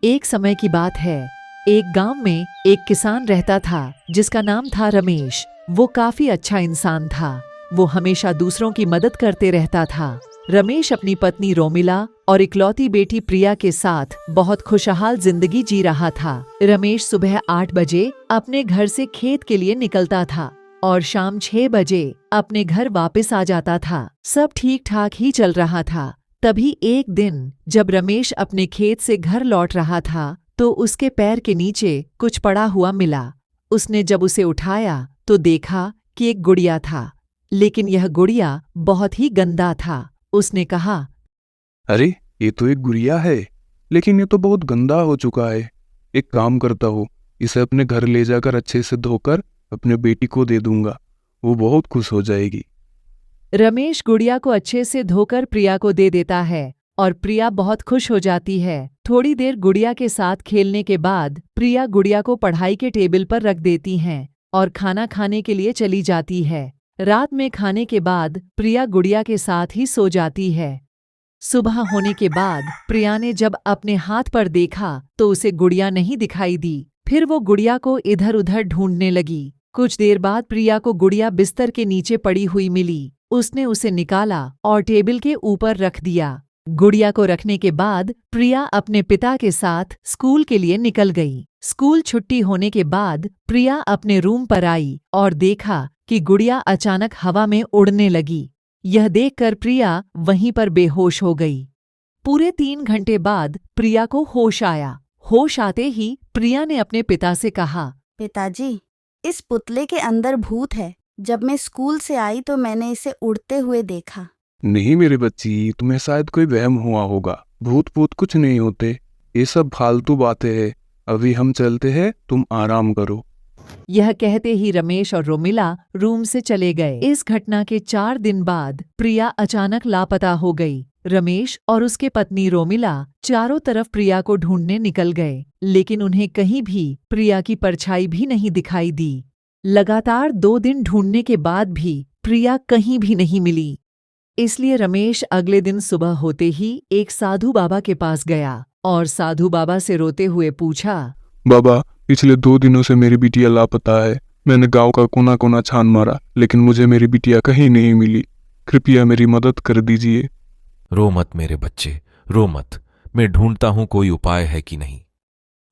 एक समय की बात है। एक गांव में एक किसान रहता था जिसका नाम था रमेश। वो काफी अच्छा इंसान था। वो हमेशा दूसरों की मदद करते रहता था। रमेश अपनी पत्नी रोमिला और इकलौती बेटी प्रिया के साथ बहुत खुशहाल जिंदगी जी रहा था। रमेश सुबह 8 बजे अपने घर से खेत के लिए निकलता था और शाम 6 बजे अपने घर वापस आ जाता था। सब ठीक ठाक ही चल रहा था। तभी एक दिन जब रमेश अपने खेत से घर लौट रहा था तो उसके पैर के नीचे कुछ पड़ा हुआ मिला। उसने जब उसे उठाया तो देखा कि एक गुड़िया था, लेकिन यह गुड़िया बहुत ही गंदा था। उसने कहा, अरे ये तो एक गुड़िया है, लेकिन ये तो बहुत गंदा हो चुका है। एक काम करता हूँ, इसे अपने घर ले जाकर अच्छे से धोकर अपने बेटी को दे दूंगा। वो बहुत खुश हो जाएगी। रमेश गुड़िया को अच्छे से धोकर प्रिया को दे देता है और प्रिया बहुत खुश हो जाती है। थोड़ी देर गुड़िया के साथ खेलने के बाद प्रिया गुड़िया को पढ़ाई के टेबल पर रख देती हैं और खाना खाने के लिए चली जाती है। रात में खाने के बाद प्रिया गुड़िया के साथ ही सो जाती है। सुबह होने के बाद प्रिया ने जब अपने हाथ पर देखा तो उसे गुड़िया नहीं दिखाई दी। फिर वो गुड़िया को इधर उधर ढूंढने लगी। कुछ देर बाद प्रिया को गुड़िया बिस्तर के नीचे पड़ी हुई मिली। उसने उसे निकाला और टेबल के ऊपर रख दिया। गुड़िया को रखने के बाद प्रिया अपने पिता के साथ स्कूल के लिए निकल गई। स्कूल छुट्टी होने के बाद प्रिया अपने रूम पर आई और देखा कि गुड़िया अचानक हवा में उड़ने लगी। यह देखकर प्रिया वहीं पर बेहोश हो गई। पूरे 3 घंटे बाद प्रिया को होश आया। होश आते ही प्रिया ने अपने पिता से कहा, पिताजी, इस पुतले के अंदर भूत है। जब मैं स्कूल से आई तो मैंने इसे उड़ते हुए देखा। नहीं मेरी बच्ची, तुम्हें शायद कोई वहम हुआ होगा। भूत भूत कुछ नहीं होते, ये सब फालतू बातें हैं। अभी हम चलते हैं, तुम आराम करो। यह कहते ही रमेश और रोमिला रूम से चले गए। इस घटना के 4 दिन बाद प्रिया अचानक लापता हो गई। रमेश और उसके पत्नी रोमिला चारों तरफ प्रिया को ढूंढने निकल गए, लेकिन उन्हें कहीं भी प्रिया की परछाई भी नहीं दिखाई दी। लगातार 2 दिन ढूंढने के बाद भी प्रिया कहीं भी नहीं मिली। इसलिए रमेश अगले दिन सुबह होते ही एक साधु बाबा के पास गया और साधु बाबा से रोते हुए पूछा, बाबा, पिछले 2 दिनों से मेरी बिटिया लापता है। मैंने गांव का कोना कोना छान मारा, लेकिन मुझे मेरी बिटिया कहीं नहीं मिली। कृपया मेरी मदद कर दीजिए। रो मत मेरे बच्चे, रो मत। मैं ढूंढता हूं कोई उपाय है कि नहीं।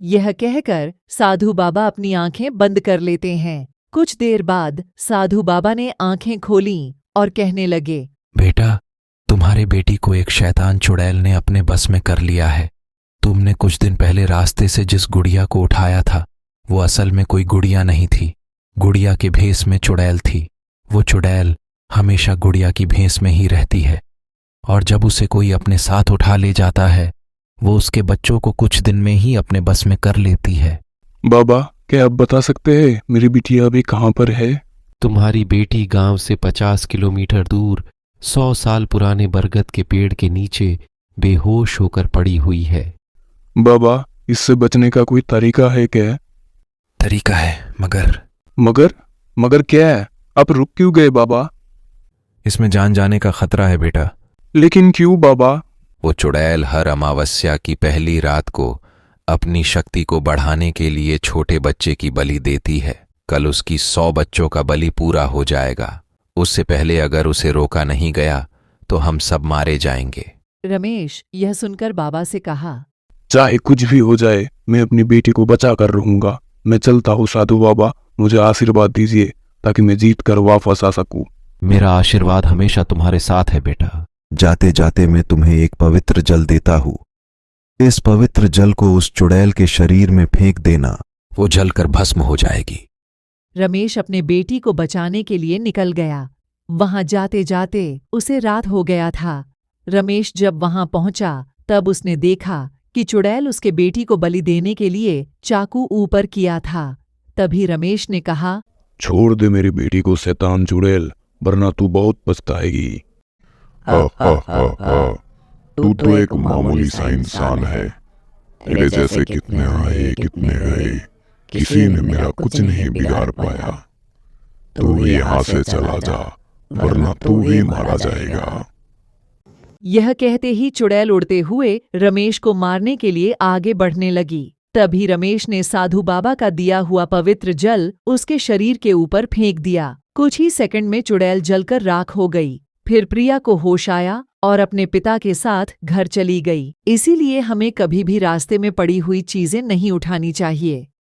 यह कहकर साधु बाबा अपनी आंखें बंद कर लेते हैं। कुछ देर बाद साधु बाबा ने आंखें खोलीं और कहने लगे, बेटा, तुम्हारी बेटी को एक शैतान चुड़ैल ने अपने बस में कर लिया है। तुमने कुछ दिन पहले रास्ते से जिस गुड़िया को उठाया था, वो असल में कोई गुड़िया नहीं थी। गुड़िया के भेष में चुड़ैल थी। वो चुड़ैल हमेशा गुड़िया की भेष में ही रहती है, और जब उसे कोई अपने साथ उठा ले जाता है, वो उसके बच्चों को कुछ दिन में ही अपने बस में कर लेती है। बाबा, क्या आप बता सकते हैं मेरी बिटिया अभी कहाँ पर है? तुम्हारी बेटी गांव से 50 किलोमीटर दूर 100 साल पुराने बरगद के पेड़ के नीचे बेहोश होकर पड़ी हुई है। बाबा, इससे बचने का कोई तरीका है क्या? तरीका है, मगर मगर क्या है? आप रुक क्यों गए बाबा? इसमें जान जाने का खतरा है बेटा। लेकिन क्यों बाबा? वो चुड़ैल हर अमावस्या की पहली रात को अपनी शक्ति को बढ़ाने के लिए छोटे बच्चे की बलि देती है। कल उसकी 100 बच्चों का बलि पूरा हो जाएगा। उससे पहले अगर उसे रोका नहीं गया तो हम सब मारे जाएंगे। रमेश यह सुनकर बाबा से कहा, चाहे कुछ भी हो जाए, मैं अपनी बेटी को बचा कर रहूंगा। मैं चलता हूँ साधु बाबा, मुझे आशीर्वाद दीजिए ताकि मैं जीत कर वापस आ सकूं। मेरा आशीर्वाद हमेशा तुम्हारे साथ है बेटा। जाते जाते मैं तुम्हें एक पवित्र जल देता हूँ। इस पवित्र जल को उस चुड़ैल के शरीर में फेंक देना। वो जलकर भस्म हो जाएगी। रमेश अपने बेटी को बचाने के लिए निकल गया। वहां जाते जाते उसे रात हो गया था। रमेश जब वहां पहुंचा तब उसने देखा कि चुड़ैल उसके बेटी को बलि देने के लिए चाकू ऊपर किया था। तभी रमेश ने कहा, छोड़ दे मेरी बेटी को शैतान चुड़ैल, वरना तू बहुत पछताएगी। तू तो एक मामूली सा इंसान है। तेरे जैसे कितने आए कितने गए, किसी ने मेरा कुछ नहीं बिगाड़ पाया। तू यहाँ से चला जा, वरना तू ही मारा जाएगा। यह कहते ही चुड़ैल उड़ते हुए रमेश को मारने के लिए आगे बढ़ने लगी। तभी रमेश ने साधु बाबा का दिया हुआ पवित्र जल उसके शरीर के ऊपर फेंक दिया। कुछ ही सेकंड में चुड़ैल जलकर राख हो गई। फिर प्रिया को होश आया और अपने पिता के साथ घर चली गई। इसीलिए हमें कभी भी रास्ते में पड़ी हुई चीजें नहीं उठानी चाहिए।